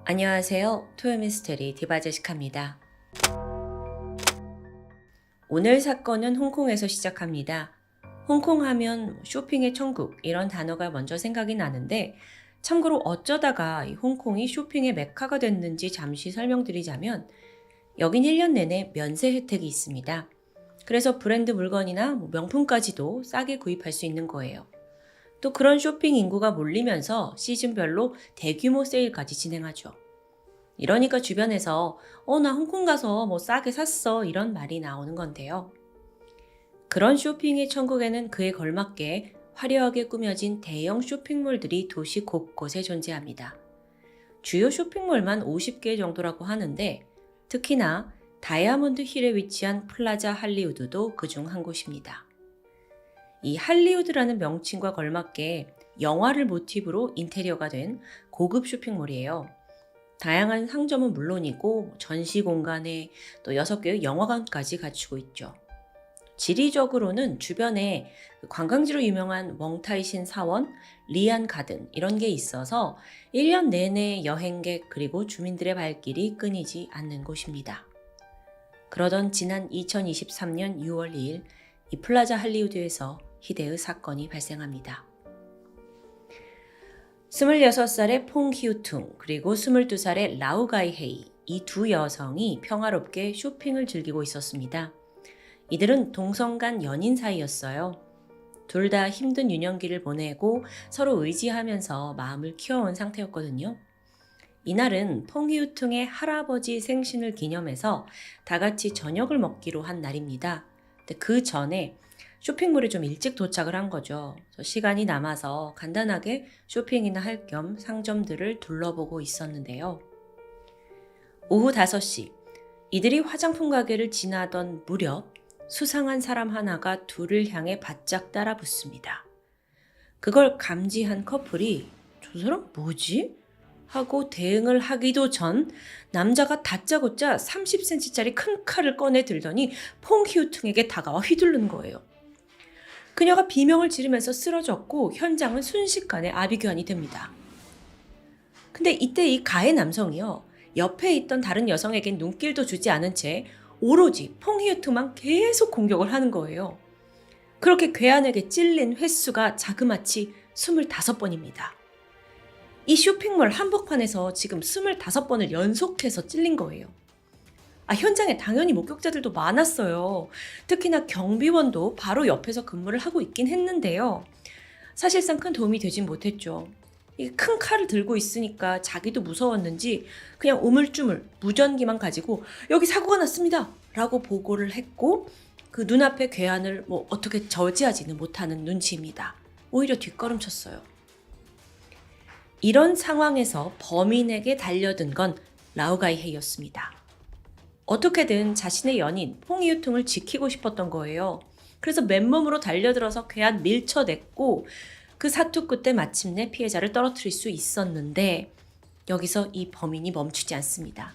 안녕하세요. 토요미스테리 디바제시카입니다. 오늘 사건은 홍콩에서 시작합니다. 홍콩 하면 쇼핑의 천국 이런 단어가 먼저 생각이 나는데 참고로 어쩌다가 이 홍콩이 쇼핑의 메카가 됐는지 잠시 설명드리자면 여긴 1년 내내 면세 혜택이 있습니다. 그래서 브랜드 물건이나 명품까지도 싸게 구입할 수 있는 거예요. 또 그런 쇼핑 인구가 몰리면서 시즌별로 대규모 세일까지 진행하죠. 이러니까 주변에서 나 홍콩 가서 싸게 샀어 이런 말이 나오는 건데요. 그런 쇼핑의 천국에는 그에 걸맞게 화려하게 꾸며진 대형 쇼핑몰들이 도시 곳곳에 존재합니다. 주요 쇼핑몰만 50개 정도라고 하는데 특히나 다이아몬드 힐에 위치한 플라자 할리우드도 그중 한 곳입니다. 이 할리우드라는 명칭과 걸맞게 영화를 모티브로 인테리어가 된 고급 쇼핑몰이에요. 다양한 상점은 물론이고 전시 공간에 또 6개의 영화관까지 갖추고 있죠. 지리적으로는 주변에 관광지로 유명한 웡타이신 사원, 리안 가든 이런 게 있어서 1년 내내 여행객 그리고 주민들의 발길이 끊이지 않는 곳입니다. 그러던 지난 2023년 6월 2일 이 플라자 할리우드에서 희대의 사건이 발생합니다. 26살의 퐁 히우퉁 그리고 22살의 라우가이 헤이 이 두 여성이 평화롭게 쇼핑을 즐기고 있었습니다. 이들은 동성간 연인 사이였어요. 둘 다 힘든 유년기를 보내고 서로 의지하면서 마음을 키워온 상태였거든요. 이날은 퐁 히우퉁의 할아버지 생신을 기념해서 다 같이 저녁을 먹기로 한 날입니다. 근데 그 전에 쇼핑몰에 좀 일찍 도착을 한 거죠. 시간이 남아서 간단하게 쇼핑이나 할 겸 상점들을 둘러보고 있었는데요. 오후 5시, 이들이 화장품 가게를 지나던 무렵 수상한 사람 하나가 둘을 향해 바짝 따라붙습니다. 그걸 감지한 커플이 저 사람 뭐지? 하고 대응을 하기도 전 남자가 다짜고짜 30cm짜리 큰 칼을 꺼내 들더니 퐁 히우퉁에게 다가와 휘두르는 거예요. 그녀가 비명을 지르면서 쓰러졌고 현장은 순식간에 아비규환이 됩니다. 근데 이때 이 가해 남성이요. 옆에 있던 다른 여성에겐 눈길도 주지 않은 채 오로지 퐁 히우퉁만 계속 공격을 하는 거예요. 그렇게 괴한에게 찔린 횟수가 자그마치 25번입니다. 이 쇼핑몰 한복판에서 지금 25번을 연속해서 찔린 거예요. 현장에 당연히 목격자들도 많았어요. 특히나 경비원도 바로 옆에서 근무를 하고 있긴 했는데요. 사실상 큰 도움이 되진 못했죠. 이 큰 칼을 들고 있으니까 자기도 무서웠는지 그냥 우물쭈물 무전기만 가지고 여기 사고가 났습니다 라고 보고를 했고 그 눈앞의 괴한을 어떻게 저지하지는 못하는 눈치입니다. 오히려 뒷걸음쳤어요. 이런 상황에서 범인에게 달려든 건 라우가이 헤이였습니다. 어떻게든 자신의 연인 퐁 히우퉁을 지키고 싶었던 거예요. 그래서 맨몸으로 달려들어서 괴한 밀쳐냈고 그 사투 끝에 마침내 피해자를 떨어뜨릴 수 있었는데 여기서 이 범인이 멈추지 않습니다.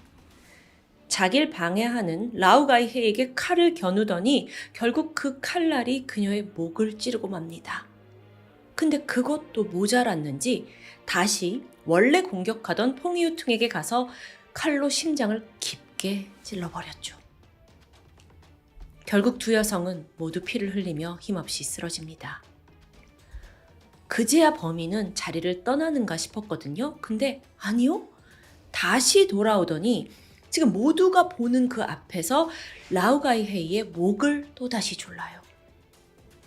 자기를 방해하는 라우가이 헤이에게 칼을 겨누더니 결국 그 칼날이 그녀의 목을 찌르고 맙니다. 근데 그것도 모자랐는지 다시 원래 공격하던 퐁 히우퉁에게 가서 칼로 심장을 깊게 찔러버렸죠. 결국 두 여성은 모두 피를 흘리며 힘없이 쓰러집니다. 그제야 범인은 자리를 떠나는가 싶었거든요. 근데 아니요. 다시 돌아오더니 지금 모두가 보는 그 앞에서 라우가이 헤이의 목을 또다시 졸라요.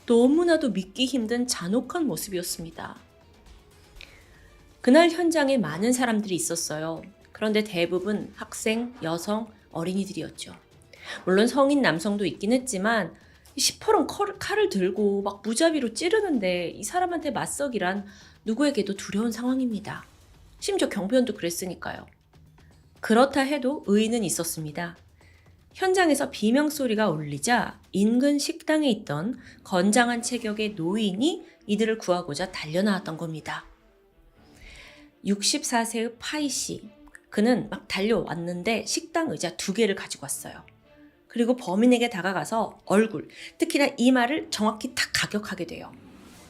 너무나도 믿기 힘든 잔혹한 모습이었습니다. 그날 현장에 많은 사람들이 있었어요. 그런데 대부분 학생, 여성, 어린이들이었죠. 물론 성인 남성도 있긴 했지만 시퍼런 칼을 들고 막 무자비로 찌르는데 이 사람한테 맞서기란 누구에게도 두려운 상황입니다. 심지어 경비원도 그랬으니까요. 그렇다 해도 의의는 있었습니다. 현장에서 비명소리가 울리자 인근 식당에 있던 건장한 체격의 노인이 이들을 구하고자 달려나왔던 겁니다. 64세의 파이 씨. 그는 막 달려왔는데 식당 의자 2개를 가지고 왔어요. 그리고 범인에게 다가가서 얼굴, 특히나 이마를 정확히 탁 가격하게 돼요.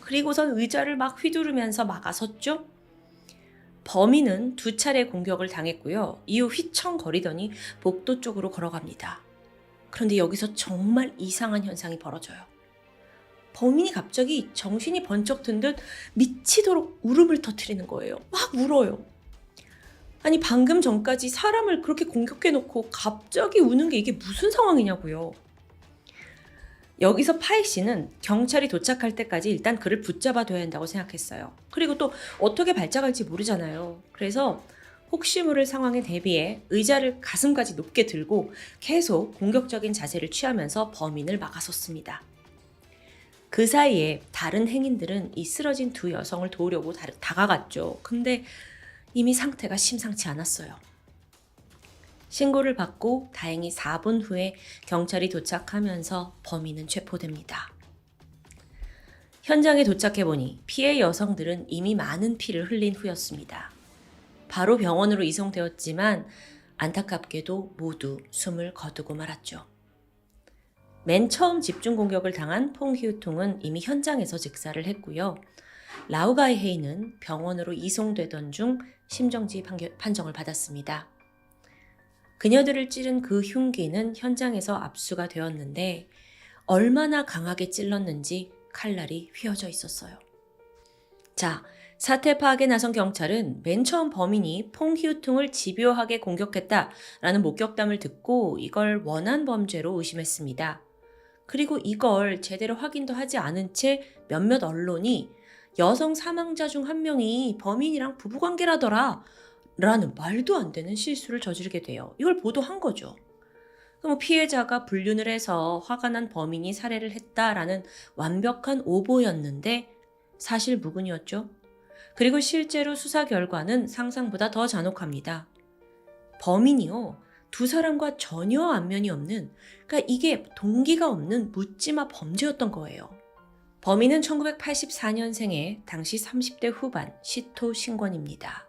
그리고선 의자를 막 휘두르면서 막아섰죠. 범인은 2차례 공격을 당했고요. 이후 휘청거리더니 복도 쪽으로 걸어갑니다. 그런데 여기서 정말 이상한 현상이 벌어져요. 범인이 갑자기 정신이 번쩍 든 듯 미치도록 울음을 터뜨리는 거예요. 막 울어요. 아니 방금 전까지 사람을 그렇게 공격해놓고 갑자기 우는 게 이게 무슨 상황이냐고요. 여기서 파익 씨는 경찰이 도착할 때까지 일단 그를 붙잡아둬야 한다고 생각했어요. 그리고 또 어떻게 발작할지 모르잖아요. 그래서 혹시 모를 상황에 대비해 의자를 가슴까지 높게 들고 계속 공격적인 자세를 취하면서 범인을 막아섰습니다. 그 사이에 다른 행인들은 이 쓰러진 2 여성을 도우려고 다가갔죠. 근데 이미 상태가 심상치 않았어요. 신고를 받고 다행히 4분 후에 경찰이 도착하면서 범인은 체포됩니다. 현장에 도착해보니 피해 여성들은 이미 많은 피를 흘린 후였습니다. 바로 병원으로 이송되었지만 안타깝게도 모두 숨을 거두고 말았죠. 맨 처음 집중 공격을 당한 퐁히우퉁은 이미 현장에서 즉사를 했고요. 라우가이 헤이는 병원으로 이송되던 중 심정지 판정을 받았습니다. 그녀들을 찌른 그 흉기는 현장에서 압수가 되었는데 얼마나 강하게 찔렀는지 칼날이 휘어져 있었어요. 자, 사태 파악에 나선 경찰은 맨 처음 범인이 퐁히우퉁을 집요하게 공격했다라는 목격담을 듣고 이걸 원한 범죄로 의심했습니다. 그리고 이걸 제대로 확인도 하지 않은 채 몇몇 언론이 여성 사망자 중 한 명이 범인이랑 부부관계라더라 라는 말도 안 되는 실수를 저지르게 돼요. 이걸 보도한 거죠. 그럼 피해자가 불륜을 해서 화가 난 범인이 살해를 했다라는 완벽한 오보였는데 사실 무근이었죠. 그리고 실제로 수사 결과는 상상보다 더 잔혹합니다. 범인이요, 2 사람과 전혀 안면이 없는, 그러니까 이게 동기가 없는 묻지마 범죄였던 거예요. 범인은 1984년생의 당시 30대 후반 시토 신권입니다.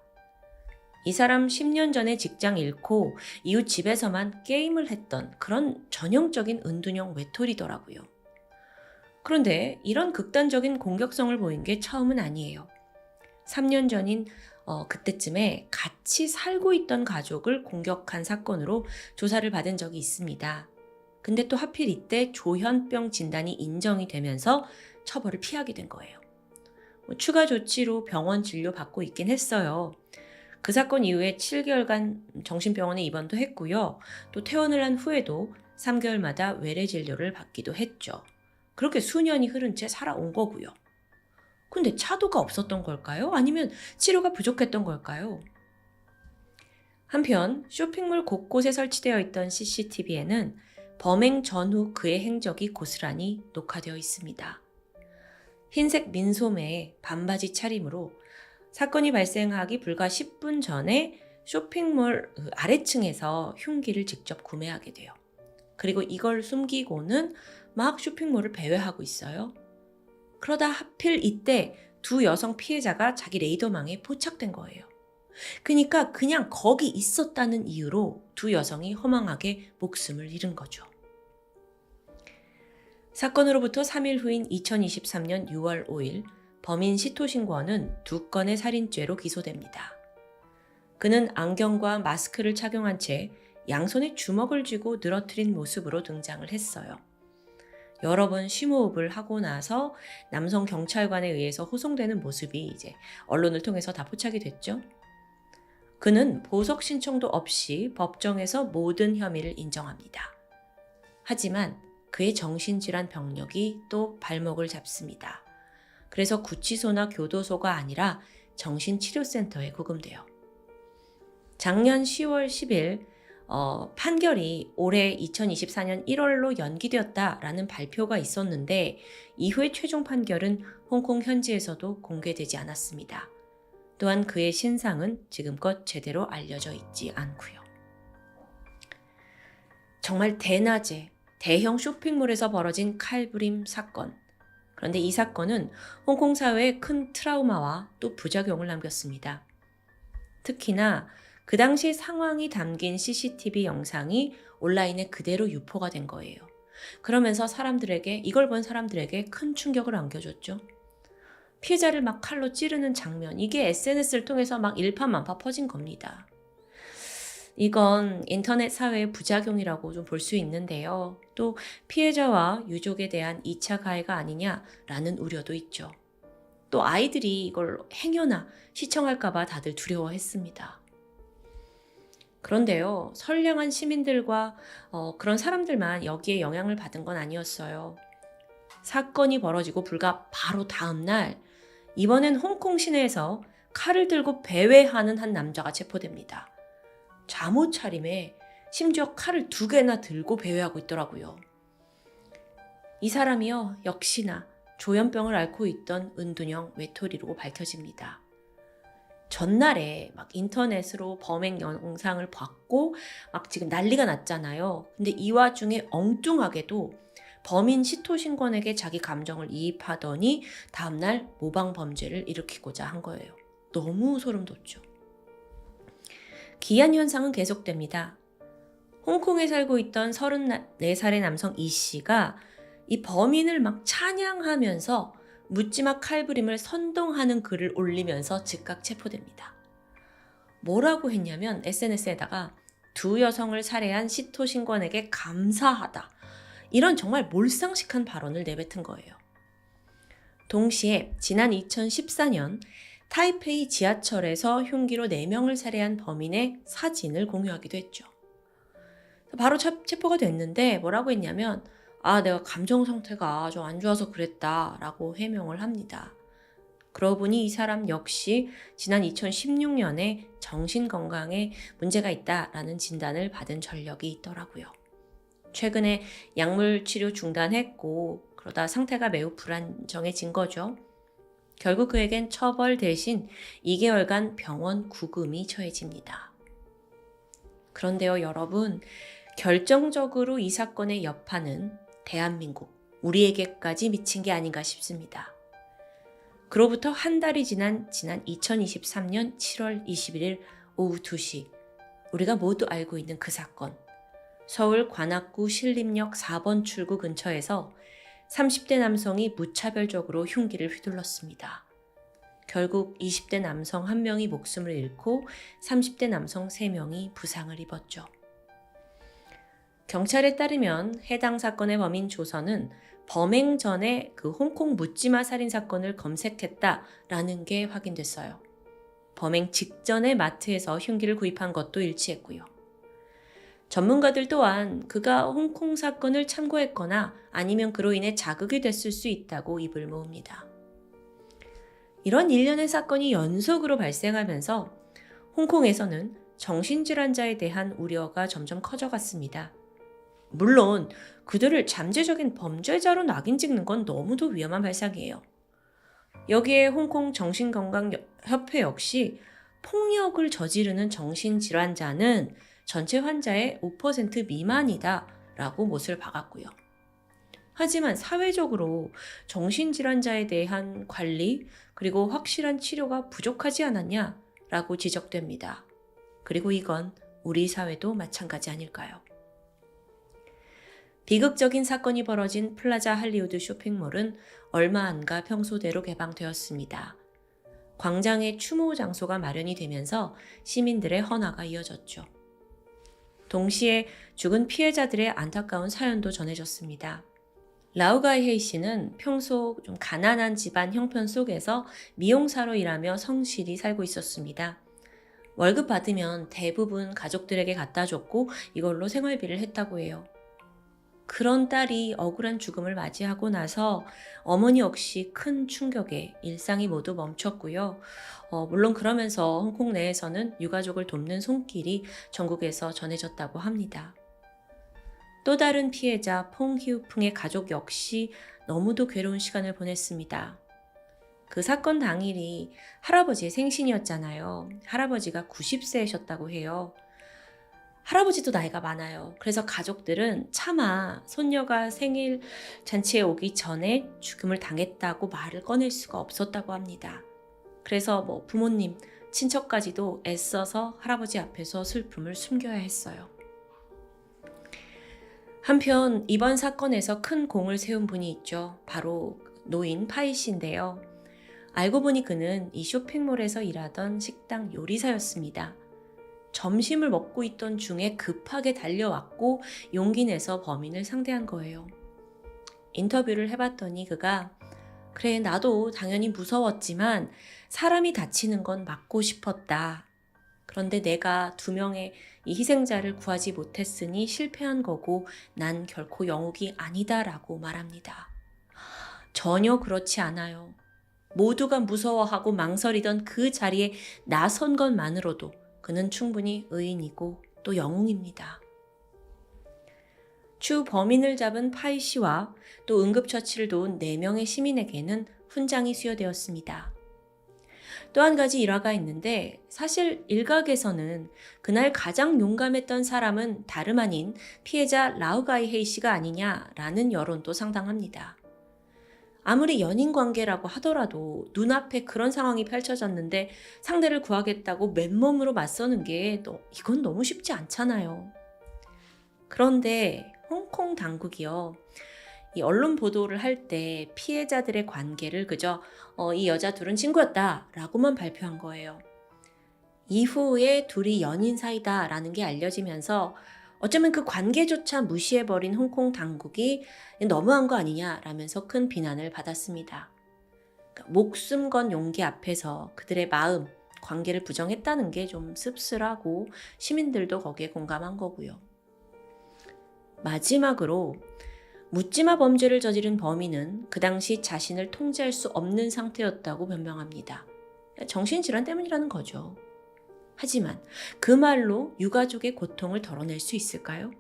이 사람 10년 전에 직장 잃고 이후 집에서만 게임을 했던 그런 전형적인 은둔형 외톨이더라고요. 그런데 이런 극단적인 공격성을 보인 게 처음은 아니에요. 3년 전인 그때쯤에 같이 살고 있던 가족을 공격한 사건으로 조사를 받은 적이 있습니다. 근데 또 하필 이때 조현병 진단이 인정이 되면서 처벌을 피하게 된 거예요. 추가 조치로 병원 진료 받고 있긴 했어요. 그 사건 이후에 7개월간 정신병원에 입원도 했고요. 또 퇴원을 한 후에도 3개월마다 외래 진료를 받기도 했죠. 그렇게 수년이 흐른 채 살아온 거고요. 근데 차도가 없었던 걸까요? 아니면 치료가 부족했던 걸까요? 한편 쇼핑몰 곳곳에 설치되어 있던 CCTV에는 범행 전후 그의 행적이 고스란히 녹화되어 있습니다. 흰색 민소매에 반바지 차림으로 사건이 발생하기 불과 10분 전에 쇼핑몰 아래층에서 흉기를 직접 구매하게 돼요. 그리고 이걸 숨기고는 막 쇼핑몰을 배회하고 있어요. 그러다 하필 이때 2 여성 피해자가 자기 레이더망에 포착된 거예요. 그러니까 그냥 거기 있었다는 이유로 2 여성이 허망하게 목숨을 잃은 거죠. 사건으로부터 3일 후인 2023년 6월 5일 범인 시토 신권은 2건의 살인죄로 기소됩니다. 그는 안경과 마스크를 착용한 채 양손에 주먹을 쥐고 늘어뜨린 모습으로 등장을 했어요. 여러 번 심호흡을 하고 나서 남성 경찰관에 의해서 호송되는 모습이 이제 언론을 통해서 다 포착이 됐죠. 그는 보석 신청도 없이 법정에서 모든 혐의를 인정합니다. 하지만 그의 정신질환 병력이 또 발목을 잡습니다. 그래서 구치소나 교도소가 아니라 정신치료센터에 구금돼요. 작년 10월 10일 판결이 올해 2024년 1월로 연기되었다라는 발표가 있었는데 이후의 최종 판결은 홍콩 현지에서도 공개되지 않았습니다. 또한 그의 신상은 지금껏 제대로 알려져 있지 않고요. 정말 대낮에 대형 쇼핑몰에서 벌어진 칼부림 사건. 그런데 이 사건은 홍콩 사회에 큰 트라우마와 또 부작용을 남겼습니다. 특히나 그 당시 상황이 담긴 CCTV 영상이 온라인에 그대로 유포가 된 거예요. 그러면서 이걸 본 사람들에게 큰 충격을 안겨줬죠. 피해자를 막 칼로 찌르는 장면, 이게 SNS를 통해서 막 일파만파 퍼진 겁니다. 이건 인터넷 사회의 부작용이라고 좀 볼 수 있는데요. 또 피해자와 유족에 대한 2차 가해가 아니냐라는 우려도 있죠. 또 아이들이 이걸 행여나 시청할까봐 다들 두려워했습니다. 그런데요, 선량한 시민들과 그런 사람들만 여기에 영향을 받은 건 아니었어요. 사건이 벌어지고 불과 바로 다음 날, 이번엔 홍콩 시내에서 칼을 들고 배회하는 한 남자가 체포됩니다. 잠옷 차림에 심지어 칼을 2개나 들고 배회하고 있더라고요. 이 사람이요, 역시나 조현병을 앓고 있던 은둔형 외톨이로 밝혀집니다. 전날에 막 인터넷으로 범행 영상을 봤고 막 지금 난리가 났잖아요. 근데 이 와중에 엉뚱하게도 범인 시토신권에게 자기 감정을 이입하더니 다음날 모방 범죄를 일으키고자 한 거예요. 너무 소름 돋죠. 기이한 현상은 계속됩니다. 홍콩에 살고 있던 34살의 남성 이 씨가 이 범인을 막 찬양하면서 묻지마 칼부림을 선동하는 글을 올리면서 즉각 체포됩니다. 뭐라고 했냐면 SNS에다가 2 여성을 살해한 시토신권에게 감사하다. 이런 정말 몰상식한 발언을 내뱉은 거예요. 동시에 지난 2014년 타이페이 지하철에서 흉기로 4명을 살해한 범인의 사진을 공유하기도 했죠. 바로 체포가 됐는데 뭐라고 했냐면 내가 감정 상태가 좀 안 좋아서 그랬다 라고 해명을 합니다. 그러고 보니 이 사람 역시 지난 2016년에 정신건강에 문제가 있다라는 진단을 받은 전력이 있더라고요. 최근에 약물 치료 중단했고 그러다 상태가 매우 불안정해진 거죠. 결국 그에겐 처벌 대신 2개월간 병원 구금이 처해집니다. 그런데요, 여러분, 결정적으로 이 사건의 여파는 대한민국, 우리에게까지 미친 게 아닌가 싶습니다. 그로부터 한 달이 지난 2023년 7월 21일 오후 2시, 우리가 모두 알고 있는 그 사건. 서울 관악구 신림역 4번 출구 근처에서 30대 남성이 무차별적으로 흉기를 휘둘렀습니다. 결국 20대 남성 1명이 목숨을 잃고 30대 남성 3명이 부상을 입었죠. 경찰에 따르면 해당 사건의 범인 조선은 범행 전에 그 홍콩 묻지마 살인 사건을 검색했다라는 게 확인됐어요. 범행 직전에 마트에서 흉기를 구입한 것도 일치했고요. 전문가들 또한 그가 홍콩 사건을 참고했거나 아니면 그로 인해 자극이 됐을 수 있다고 입을 모읍니다. 이런 일련의 사건이 연속으로 발생하면서 홍콩에서는 정신질환자에 대한 우려가 점점 커져갔습니다. 물론 그들을 잠재적인 범죄자로 낙인 찍는 건 너무도 위험한 발상이에요. 여기에 홍콩 정신건강협회 역시 폭력을 저지르는 정신질환자는 전체 환자의 5% 미만이다 라고 못을 박았고요. 하지만 사회적으로 정신질환자에 대한 관리 그리고 확실한 치료가 부족하지 않았냐 라고 지적됩니다. 그리고 이건 우리 사회도 마찬가지 아닐까요? 비극적인 사건이 벌어진 플라자 할리우드 쇼핑몰은 얼마 안 가 평소대로 개방되었습니다. 광장에 추모 장소가 마련이 되면서 시민들의 헌화가 이어졌죠. 동시에 죽은 피해자들의 안타까운 사연도 전해졌습니다. 라우가이헤이 씨는 평소 좀 가난한 집안 형편 속에서 미용사로 일하며 성실히 살고 있었습니다. 월급 받으면 대부분 가족들에게 갖다 줬고 이걸로 생활비를 했다고 해요. 그런 딸이 억울한 죽음을 맞이하고 나서 어머니 역시 큰 충격에 일상이 모두 멈췄고요. 물론 그러면서 홍콩 내에서는 유가족을 돕는 손길이 전국에서 전해졌다고 합니다. 또 다른 피해자 퐁히우풍의 가족 역시 너무도 괴로운 시간을 보냈습니다. 그 사건 당일이 할아버지의 생신이었잖아요. 할아버지가 90세셨다고 해요. 할아버지도 나이가 많아요. 그래서 가족들은 차마 손녀가 생일 잔치에 오기 전에 죽음을 당했다고 말을 꺼낼 수가 없었다고 합니다. 그래서 부모님, 친척까지도 애써서 할아버지 앞에서 슬픔을 숨겨야 했어요. 한편 이번 사건에서 큰 공을 세운 분이 있죠. 바로 노인 파이 씨인데요. 알고 보니 그는 이 쇼핑몰에서 일하던 식당 요리사였습니다. 점심을 먹고 있던 중에 급하게 달려왔고 용기 내서 범인을 상대한 거예요. 인터뷰를 해봤더니 그가 그래, 나도 당연히 무서웠지만 사람이 다치는 건 막고 싶었다. 그런데 내가 2명의 이 희생자를 구하지 못했으니 실패한 거고 난 결코 영웅이 아니다라고 말합니다. 전혀 그렇지 않아요. 모두가 무서워하고 망설이던 그 자리에 나선 것만으로도 그는 충분히 의인이고 또 영웅입니다. 추 범인을 잡은 파이 씨와 또 응급처치를 도운 4명의 시민에게는 훈장이 수여되었습니다. 또 한 가지 일화가 있는데 사실 일각에서는 그날 가장 용감했던 사람은 다름 아닌 피해자 라우가이 헤이 씨가 아니냐라는 여론도 상당합니다. 아무리 연인 관계라고 하더라도 눈앞에 그런 상황이 펼쳐졌는데 상대를 구하겠다고 맨몸으로 맞서는 게 이건 너무 쉽지 않잖아요. 그런데 홍콩 당국이요. 이 언론 보도를 할 때 피해자들의 관계를 그저 이 여자 둘은 친구였다 라고만 발표한 거예요. 이후에 둘이 연인 사이다 라는 게 알려지면서 어쩌면 그 관계조차 무시해버린 홍콩 당국이 너무한 거 아니냐라면서 큰 비난을 받았습니다. 그러니까 목숨 건 용기 앞에서 그들의 마음, 관계를 부정했다는 게 좀 씁쓸하고 시민들도 거기에 공감한 거고요. 마지막으로 묻지마 범죄를 저지른 범인은 그 당시 자신을 통제할 수 없는 상태였다고 변명합니다. 정신질환 때문이라는 거죠. 하지만 그 말로 유가족의 고통을 덜어낼 수 있을까요?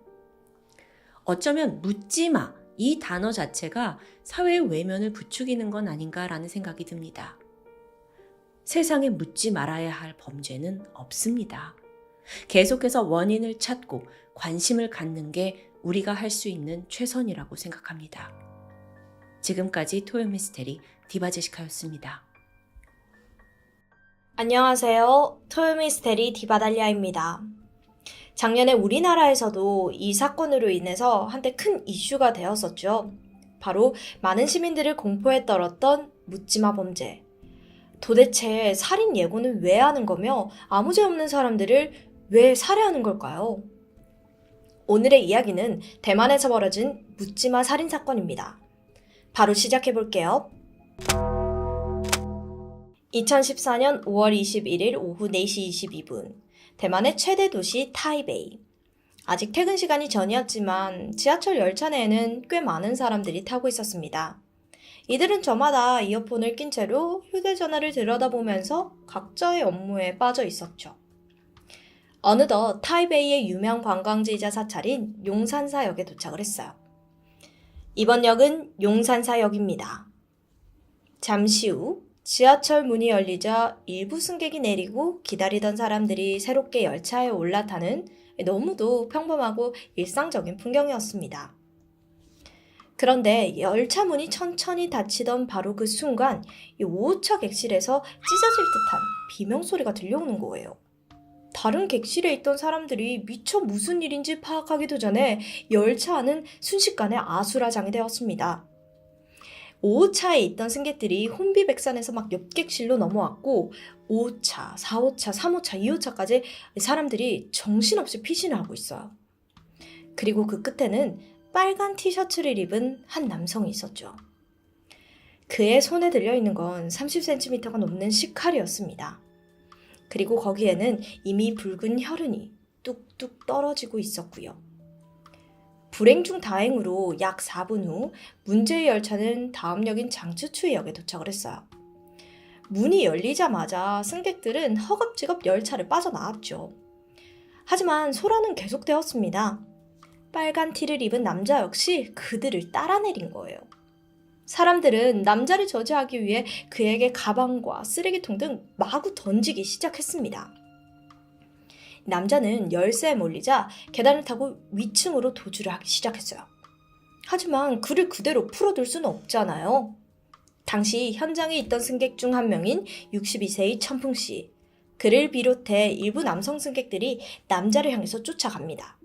어쩌면 묻지마 이 단어 자체가 사회의 외면을 부추기는 건 아닌가라는 생각이 듭니다. 세상에 묻지 말아야 할 범죄는 없습니다. 계속해서 원인을 찾고 관심을 갖는 게 우리가 할 수 있는 최선이라고 생각합니다. 지금까지 토요미스테리 디바제시카였습니다. 안녕하세요. 토요미스테리 디바달리아입니다. 작년에 우리나라에서도 이 사건으로 인해서 한때 큰 이슈가 되었었죠. 바로 많은 시민들을 공포에 떨었던 묻지마 범죄. 도대체 살인 예고는 왜 하는 거며 아무 죄 없는 사람들을 왜 살해하는 걸까요? 오늘의 이야기는 대만에서 벌어진 묻지마 살인 사건입니다. 바로 시작해 볼게요. 2014년 5월 21일 오후 4시 22분, 대만의 최대 도시 타이베이. 아직 퇴근 시간이 전이었지만 지하철 열차 내에는 꽤 많은 사람들이 타고 있었습니다. 이들은 저마다 이어폰을 낀 채로 휴대전화를 들여다보면서 각자의 업무에 빠져 있었죠. 어느덧 타이베이의 유명 관광지이자 사찰인 용산사역에 도착을 했어요. 이번 역은 용산사역입니다. 잠시 후 지하철 문이 열리자 일부 승객이 내리고 기다리던 사람들이 새롭게 열차에 올라타는 너무도 평범하고 일상적인 풍경이었습니다. 그런데 열차 문이 천천히 닫히던 바로 그 순간 이 5호차 객실에서 찢어질 듯한 비명소리가 들려오는 거예요. 다른 객실에 있던 사람들이 미처 무슨 일인지 파악하기도 전에 열차 안은 순식간에 아수라장이 되었습니다. 5호차에 있던 승객들이 혼비백산해서 막 옆 객실로 넘어왔고 5호차, 4호차, 3호차, 2호차까지 사람들이 정신없이 피신을 하고 있어요. 그리고 그 끝에는 빨간 티셔츠를 입은 한 남성이 있었죠. 그의 손에 들려있는 건 30cm가 넘는 식칼이었습니다. 그리고 거기에는 이미 붉은 혈흔이 뚝뚝 떨어지고 있었고요. 불행 중 다행으로 약 4분 후 문제의 열차는 다음 역인 장츠추이역에 도착을 했어요. 문이 열리자마자 승객들은 허겁지겁 열차를 빠져나왔죠. 하지만 소란은 계속되었습니다. 빨간 티를 입은 남자 역시 그들을 따라 내린 거예요. 사람들은 남자를 저지하기 위해 그에게 가방과 쓰레기통 등 마구 던지기 시작했습니다. 남자는 열쇠에 몰리자 계단을 타고 위층으로 도주를 하기 시작했어요. 하지만 그를 그대로 풀어둘 수는 없잖아요. 당시 현장에 있던 승객 중 한 명인 62세의 천풍씨, 그를 비롯해 일부 남성 승객들이 남자를 향해서 쫓아갑니다.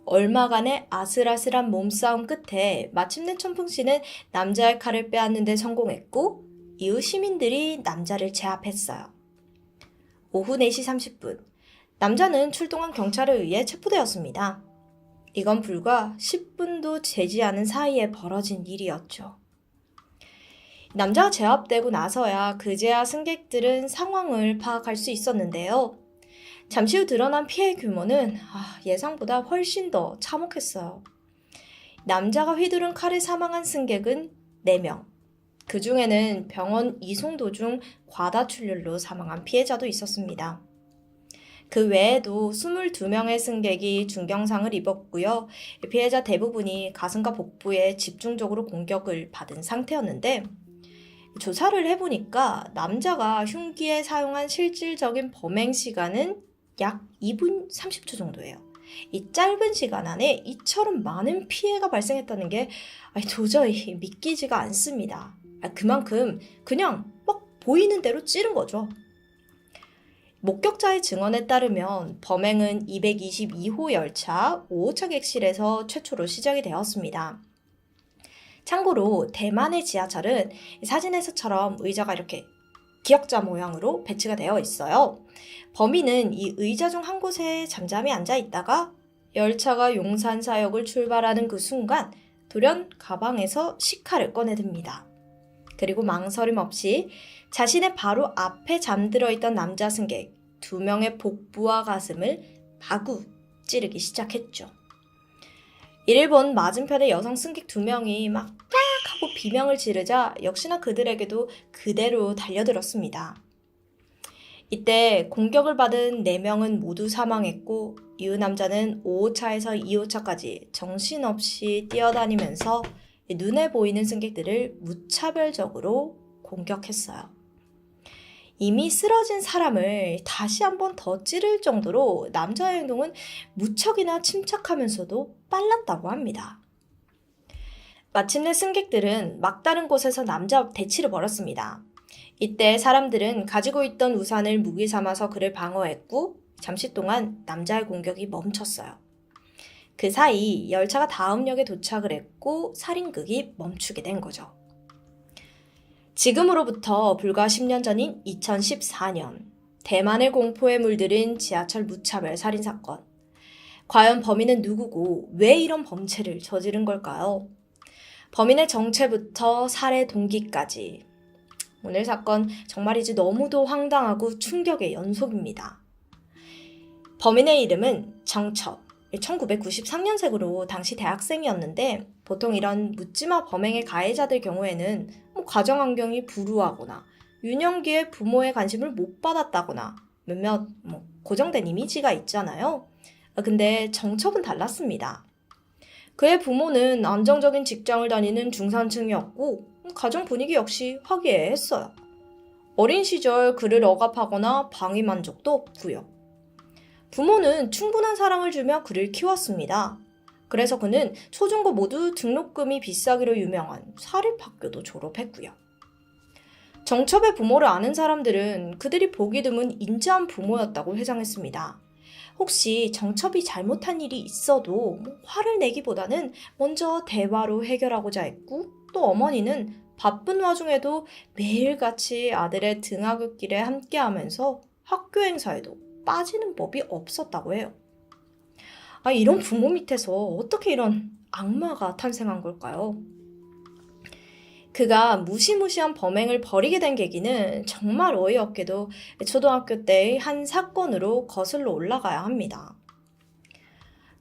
얼마간의 아슬아슬한 몸싸움 끝에 마침내 천풍씨는 남자의 칼을 빼앗는 데 성공했고 이후 시민들이 남자를 제압했어요. 오후 4시 30분, 남자는 출동한 경찰에 의해 체포되었습니다. 이건 불과 10분도 되지 않은 사이에 벌어진 일이었죠. 남자가 제압되고 나서야 그제야 승객들은 상황을 파악할 수 있었는데요. 잠시 후 드러난 피해 규모는 예상보다 훨씬 더 참혹했어요. 남자가 휘두른 칼에 사망한 승객은 4명. 그 중에는 병원 이송 도중 과다출혈로 사망한 피해자도 있었습니다. 그 외에도 22명의 승객이 중경상을 입었고요. 피해자 대부분이 가슴과 복부에 집중적으로 공격을 받은 상태였는데 조사를 해보니까 남자가 흉기에 사용한 실질적인 범행 시간은 약 2분 30초 정도예요. 이 짧은 시간 안에 이처럼 많은 피해가 발생했다는 게 도저히 믿기지가 않습니다. 그만큼 그냥 막 보이는 대로 찌른 거죠. 목격자의 증언에 따르면 범행은 222호 열차 5호차 객실에서 최초로 시작이 되었습니다. 참고로 대만의 지하철은 사진에서처럼 의자가 이렇게 기역자 모양으로 배치가 되어 있어요. 범인은 이 의자 중 한 곳에 잠잠히 앉아 있다가 열차가 용산사역을 출발하는 그 순간 돌연 가방에서 식칼을 꺼내듭니다. 그리고 망설임 없이 자신의 바로 앞에 잠들어 있던 남자 승객 2명의 복부와 가슴을 마구 찌르기 시작했죠. 이를 본 맞은편의 여성 승객 2명이 막 하고 비명을 지르자 역시나 그들에게도 그대로 달려들었습니다. 이때 공격을 받은 4명은 모두 사망했고 이후 남자는 5호차에서 2호차까지 정신없이 뛰어다니면서 눈에 보이는 승객들을 무차별적으로 공격했어요. 이미 쓰러진 사람을 다시 한 번 더 찌를 정도로 남자의 행동은 무척이나 침착하면서도 빨랐다고 합니다. 마침내 승객들은 막다른 곳에서 남자 대치를 벌였습니다. 이때 사람들은 가지고 있던 우산을 무기 삼아서 그를 방어했고 잠시 동안 남자의 공격이 멈췄어요. 그 사이 열차가 다음 역에 도착을 했고 살인극이 멈추게 된 거죠. 지금으로부터 불과 10년 전인 2014년 대만의 공포에 물들인 지하철 무차별 살인사건. 과연 범인은 누구고 왜 이런 범죄를 저지른 걸까요? 범인의 정체부터 살해 동기까지. 오늘 사건 정말이지 너무도 황당하고 충격의 연속입니다. 범인의 이름은 정첩. 1993년생으로 당시 대학생이었는데 보통 이런 묻지마 범행의 가해자들 경우에는 가정환경이 불우하거나 유년기에 부모의 관심을 못 받았다거나 몇몇 고정된 이미지가 있잖아요. 근데 정첩은 달랐습니다. 그의 부모는 안정적인 직장을 다니는 중산층이었고 가정 분위기 역시 화기애애했어요. 어린 시절 그를 억압하거나 방임한 적도 없고요. 부모는 충분한 사랑을 주며 그를 키웠습니다. 그래서 그는 초중고 모두 등록금이 비싸기로 유명한 사립학교도 졸업했고요. 정첩의 부모를 아는 사람들은 그들이 보기 드문 인자한 부모였다고 회상했습니다. 혹시 정첩이 잘못한 일이 있어도 화를 내기보다는 먼저 대화로 해결하고자 했고 또 어머니는 바쁜 와중에도 매일같이 아들의 등하굣길에 함께하면서 학교 행사에도 빠지는 법이 없었다고 해요. 이런 부모 밑에서 어떻게 이런 악마가 탄생한 걸까요? 그가 무시무시한 범행을 벌이게 된 계기는 정말 어이없게도 초등학교 때의 한 사건으로 거슬러 올라가야 합니다.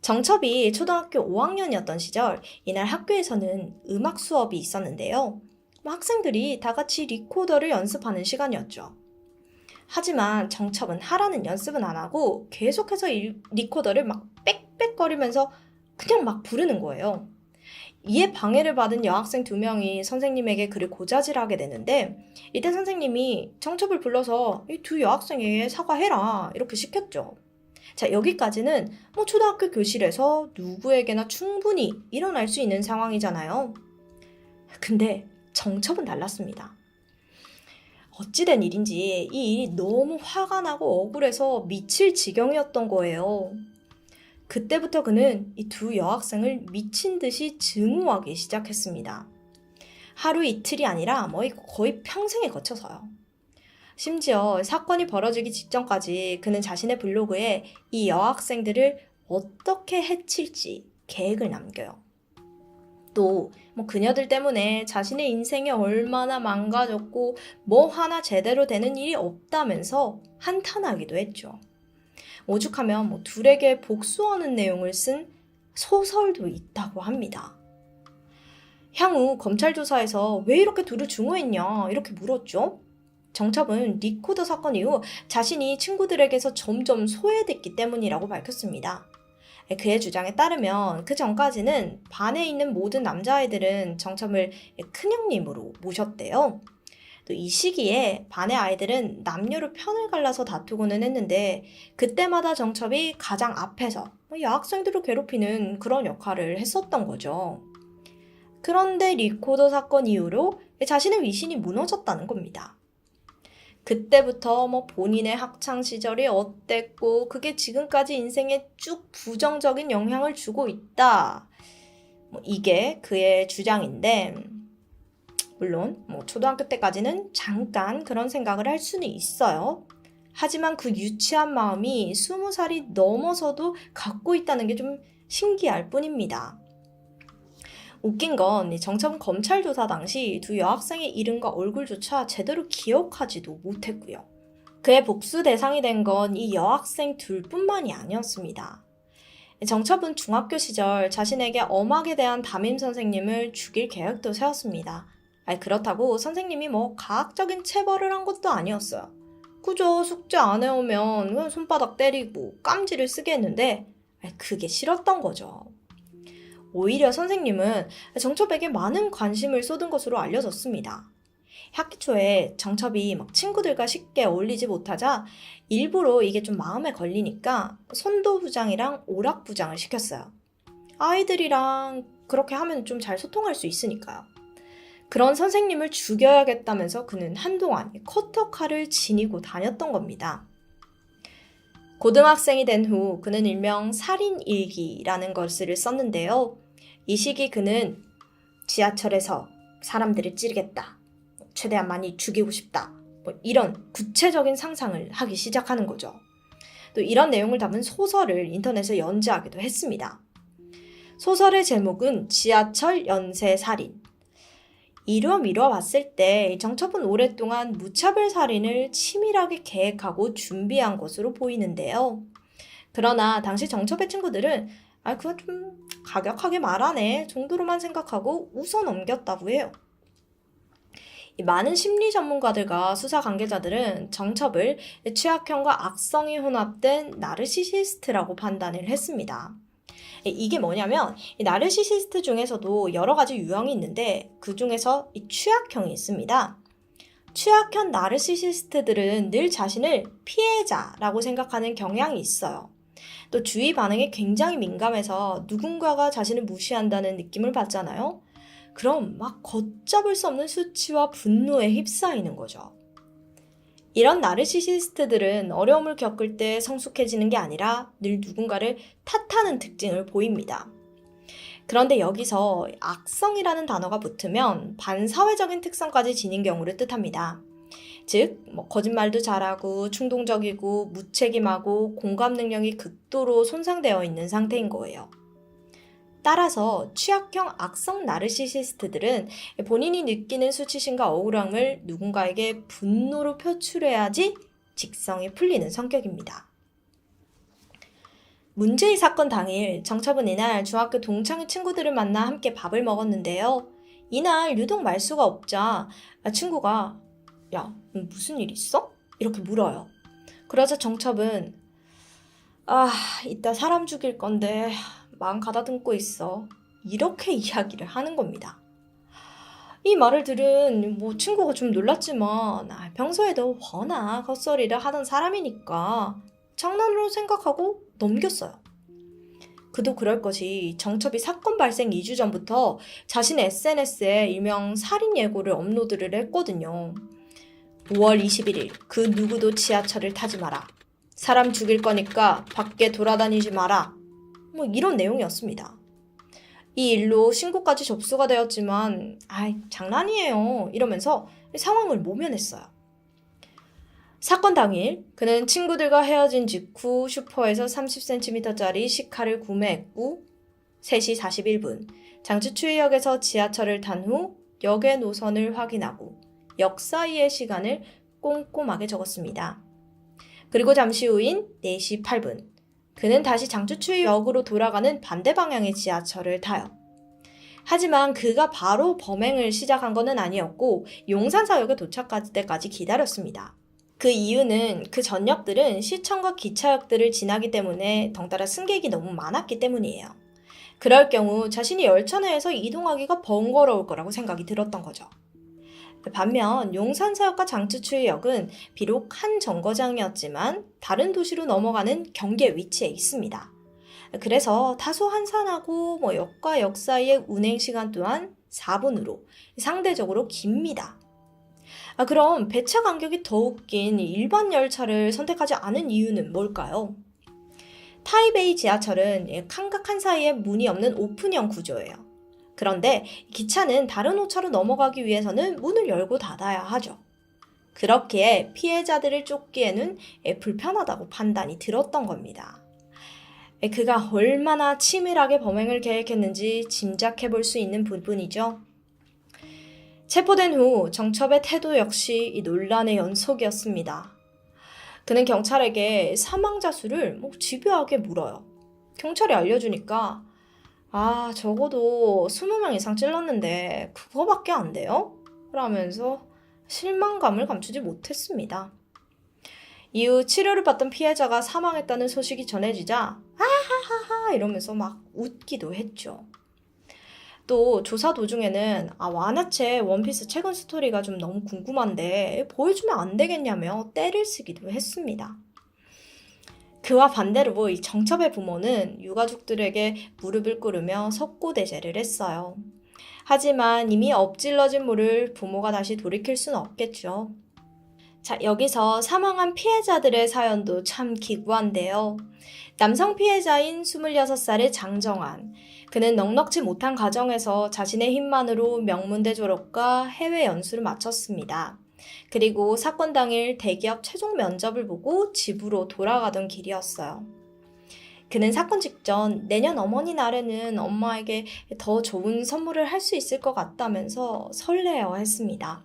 정첩이 초등학교 5학년이었던 시절 이날 학교에서는 음악 수업이 있었는데요. 학생들이 다 같이 리코더를 연습하는 시간이었죠. 하지만 정첩은 하라는 연습은 안 하고 계속해서 리코더를 막 빽빽거리면서 그냥 막 부르는 거예요. 이에 방해를 받은 여학생 2명이 선생님에게 그를 고자질하게 되는데 이때 선생님이 정첩을 불러서 이 2 여학생에게 사과해라 이렇게 시켰죠. 자, 여기까지는 초등학교 교실에서 누구에게나 충분히 일어날 수 있는 상황이잖아요. 근데 정첩은 달랐습니다. 어찌된 일인지 이 일이 너무 화가 나고 억울해서 미칠 지경이었던 거예요. 그때부터 그는 이 2 여학생을 미친 듯이 증오하기 시작했습니다. 하루 이틀이 아니라 거의 평생에 거쳐서요. 심지어 사건이 벌어지기 직전까지 그는 자신의 블로그에 이 여학생들을 어떻게 해칠지 계획을 남겨요. 또 그녀들 때문에 자신의 인생이 얼마나 망가졌고 뭐 하나 제대로 되는 일이 없다면서 한탄하기도 했죠. 오죽하면 둘에게 복수하는 내용을 쓴 소설도 있다고 합니다. 향후 검찰 조사에서 왜 이렇게 둘을 증오했냐 이렇게 물었죠. 정첩은 리코더 사건 이후 자신이 친구들에게서 점점 소외됐기 때문이라고 밝혔습니다. 그의 주장에 따르면 그 전까지는 반에 있는 모든 남자아이들은 정첩을 큰형님으로 모셨대요. 또 이 시기에 반의 아이들은 남녀로 편을 갈라서 다투고는 했는데 그때마다 정첩이 가장 앞에서 여학생들을 괴롭히는 그런 역할을 했었던 거죠. 그런데 리코더 사건 이후로 자신의 위신이 무너졌다는 겁니다. 그때부터 본인의 학창 시절이 어땠고 그게 지금까지 인생에 쭉 부정적인 영향을 주고 있다. 이게 그의 주장인데 물론 초등학교 때까지는 잠깐 그런 생각을 할 수는 있어요. 하지만 그 유치한 마음이 20살이 넘어서도 갖고 있다는 게 좀 신기할 뿐입니다. 웃긴 건 정첩은 검찰 조사 당시 두 여학생의 이름과 얼굴조차 제대로 기억하지도 못했고요. 그의 복수 대상이 된 건 이 여학생 둘뿐만이 아니었습니다. 정첩은 중학교 시절 자신에게 엄하게 대한 담임 선생님을 죽일 계획도 세웠습니다. 그렇다고 선생님이 과학적인 체벌을 한 것도 아니었어요. 그저 숙제 안 해오면 손바닥 때리고 깜지를 쓰게 했는데 그게 싫었던 거죠. 오히려 선생님은 정첩에게 많은 관심을 쏟은 것으로 알려졌습니다. 학기 초에 정첩이 친구들과 쉽게 어울리지 못하자 일부러 이게 좀 마음에 걸리니까 선도부장이랑 오락부장을 시켰어요. 아이들이랑 그렇게 하면 좀 잘 소통할 수 있으니까요. 그런 선생님을 죽여야겠다면서 그는 한동안 커터칼을 지니고 다녔던 겁니다. 고등학생이 된 후 그는 일명 살인일기라는 것을 썼는데요. 이 시기 그는 지하철에서 사람들을 찌르겠다, 최대한 많이 죽이고 싶다, 이런 구체적인 상상을 하기 시작하는 거죠. 또 이런 내용을 담은 소설을 인터넷에 연재하기도 했습니다. 소설의 제목은 지하철 연쇄살인. 이루어 봤을 때 정첩은 오랫동안 무차별 살인을 치밀하게 계획하고 준비한 것으로 보이는데요. 그러나 당시 정첩의 친구들은 그건 좀 가격하게 말하네 정도로만 생각하고 웃어 넘겼다고 해요. 많은 심리 전문가들과 수사 관계자들은 정첩을 취약형과 악성이 혼합된 나르시시스트라고 판단을 했습니다. 이게 뭐냐면 이 나르시시스트 중에서도 여러 가지 유형이 있는데 그 중에서 이 취약형이 있습니다. 취약형 나르시시스트들은 늘 자신을 피해자라고 생각하는 경향이 있어요. 또 주위 반응에 굉장히 민감해서 누군가가 자신을 무시한다는 느낌을 받잖아요. 그럼 걷잡을 수 없는 수치와 분노에 휩싸이는 거죠. 이런 나르시시스트들은 어려움을 겪을 때 성숙해지는 게 아니라 늘 누군가를 탓하는 특징을 보입니다. 그런데 여기서 악성이라는 단어가 붙으면 반사회적인 특성까지 지닌 경우를 뜻합니다. 즉, 거짓말도 잘하고 충동적이고 무책임하고 공감 능력이 극도로 손상되어 있는 상태인 거예요. 따라서 취약형 악성 나르시시스트들은 본인이 느끼는 수치심과 억울함을 누군가에게 분노로 표출해야지 직성이 풀리는 성격입니다. 문제의 사건 당일 정첩은 이날 중학교 동창의 친구들을 만나 함께 밥을 먹었는데요. 이날 유독 말수가 없자 친구가 야, 무슨 일 있어? 이렇게 물어요. 그러자 정첩은 이따 사람 죽일 건데 마음 가다듬고 있어. 이렇게 이야기를 하는 겁니다. 이 말을 들은 친구가 좀 놀랐지만 평소에도 워낙 헛소리를 하던 사람이니까 장난으로 생각하고 넘겼어요. 그도 그럴 것이 정첩이 사건 발생 2주 전부터 자신의 SNS에 일명 살인 예고를 업로드를 했거든요. 5월 21일 그 누구도 지하철을 타지 마라. 사람 죽일 거니까 밖에 돌아다니지 마라. 이런 내용이었습니다. 이 일로 신고까지 접수가 되었지만 장난이에요 이러면서 상황을 모면했어요. 사건 당일 그는 친구들과 헤어진 직후 슈퍼에서 30cm짜리 시카를 구매했고 3시 41분 장주추이역에서 지하철을 탄 후 역의 노선을 확인하고 역 사이의 시간을 꼼꼼하게 적었습니다. 그리고 잠시 후인 4시 8분 그는 다시 장주추이역으로 돌아가는 반대 방향의 지하철을 타요. 하지만 그가 바로 범행을 시작한 것은 아니었고 용산사역에 도착할 때까지 기다렸습니다. 그 이유는 그 전역들은 시청과 기차역들을 지나기 때문에 덩달아 승객이 너무 많았기 때문이에요. 그럴 경우 자신이 열차 내에서 이동하기가 번거로울 거라고 생각이 들었던 거죠. 반면 용산사역과 장주추이역은 비록 한 정거장이었지만 다른 도시로 넘어가는 경계 위치에 있습니다. 그래서 다소 한산하고 역과 역 사이의 운행 시간 또한 4분으로 상대적으로 깁니다. 그럼 배차 간격이 더욱 긴 일반 열차를 선택하지 않은 이유는 뭘까요? 타이베이 지하철은 칸과 칸 사이에 문이 없는 오픈형 구조예요. 그런데 기차는 다른 호차로 넘어가기 위해서는 문을 열고 닫아야 하죠. 그렇기에 피해자들을 쫓기에는 불편하다고 판단이 들었던 겁니다. 그가 얼마나 치밀하게 범행을 계획했는지 짐작해 볼 수 있는 부분이죠. 체포된 후 정첩의 태도 역시 이 논란의 연속이었습니다. 그는 경찰에게 사망자 수를 집요하게 물어요. 경찰이 알려주니까 적어도 20명 이상 찔렀는데 그거밖에 안 돼요? 라면서 실망감을 감추지 못했습니다. 이후 치료를 받던 피해자가 사망했다는 소식이 전해지자 하하하하 이러면서 막 웃기도 했죠. 또 조사 도중에는 완화체 원피스 최근 스토리가 좀 너무 궁금한데 보여주면 안 되겠냐며 떼를 쓰기도 했습니다. 그와 반대로 이 정첩의 부모는 유가족들에게 무릎을 꿇으며 석고대죄를 했어요. 하지만 이미 엎질러진 물을 부모가 다시 돌이킬 수는 없겠죠. 자, 여기서 사망한 피해자들의 사연도 참 기구한데요. 남성 피해자인 26살의 장정한. 그는 넉넉지 못한 가정에서 자신의 힘만으로 명문대 졸업과 해외 연수를 마쳤습니다. 그리고 사건 당일 대기업 최종 면접을 보고 집으로 돌아가던 길이었어요. 그는 사건 직전 내년 어머니날에는 엄마에게 더 좋은 선물을 할 수 있을 것 같다면서 설레어했습니다.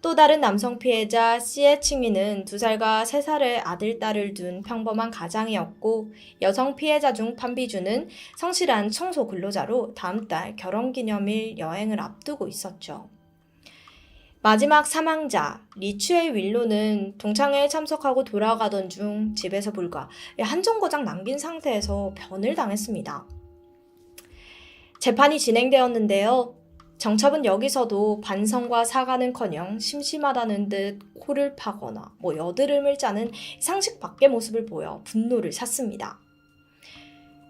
또 다른 남성 피해자 C의 칭미는 2살과 3살의 아들, 딸을 둔 평범한 가장이었고 여성 피해자 중 판비주는 성실한 청소 근로자로 다음 달 결혼기념일 여행을 앞두고 있었죠. 마지막 사망자 리추의 윌로는 동창회에 참석하고 돌아가던 중 집에서 불과 한 정거장 남긴 상태에서 변을 당했습니다. 재판이 진행되었는데요. 정첩은 여기서도 반성과 사과는커녕 심심하다는 듯 코를 파거나 여드름을 짜는 상식 밖의 모습을 보여 분노를 샀습니다.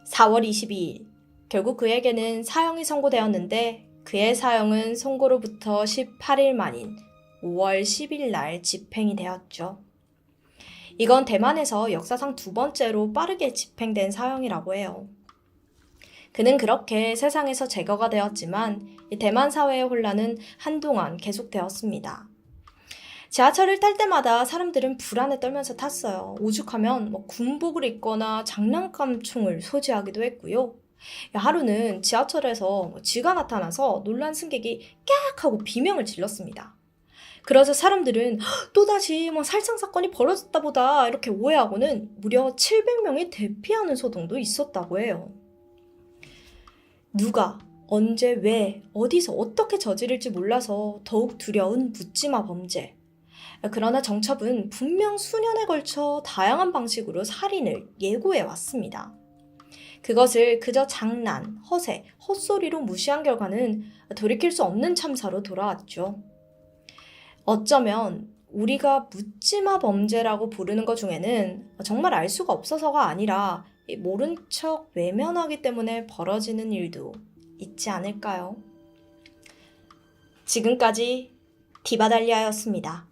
4월 22일 결국 그에게는 사형이 선고되었는데 그의 사형은 선고로부터 18일 만인 5월 10일 날 집행이 되었죠. 이건 대만에서 역사상 2번째로 빠르게 집행된 사형이라고 해요. 그는 그렇게 세상에서 제거가 되었지만 대만 사회의 혼란은 한동안 계속되었습니다. 지하철을 탈 때마다 사람들은 불안에 떨면서 탔어요. 오죽하면 군복을 입거나 장난감총을 소지하기도 했고요. 하루는 지하철에서 쥐가 나타나서 놀란 승객이 깍 하고 비명을 질렀습니다. 그래서 사람들은 또다시 살상 사건이 벌어졌다 보다 이렇게 오해하고는 무려 700명이 대피하는 소동도 있었다고 해요. 누가, 언제, 왜, 어디서 어떻게 저지를지 몰라서 더욱 두려운 묻지마 범죄. 그러나 정첩은 분명 수년에 걸쳐 다양한 방식으로 살인을 예고해 왔습니다. 그것을 그저 장난, 허세, 헛소리로 무시한 결과는 돌이킬 수 없는 참사로 돌아왔죠. 어쩌면 우리가 묻지마 범죄라고 부르는 것 중에는 정말 알 수가 없어서가 아니라 모른 척 외면하기 때문에 벌어지는 일도 있지 않을까요? 지금까지 디바달리아였습니다.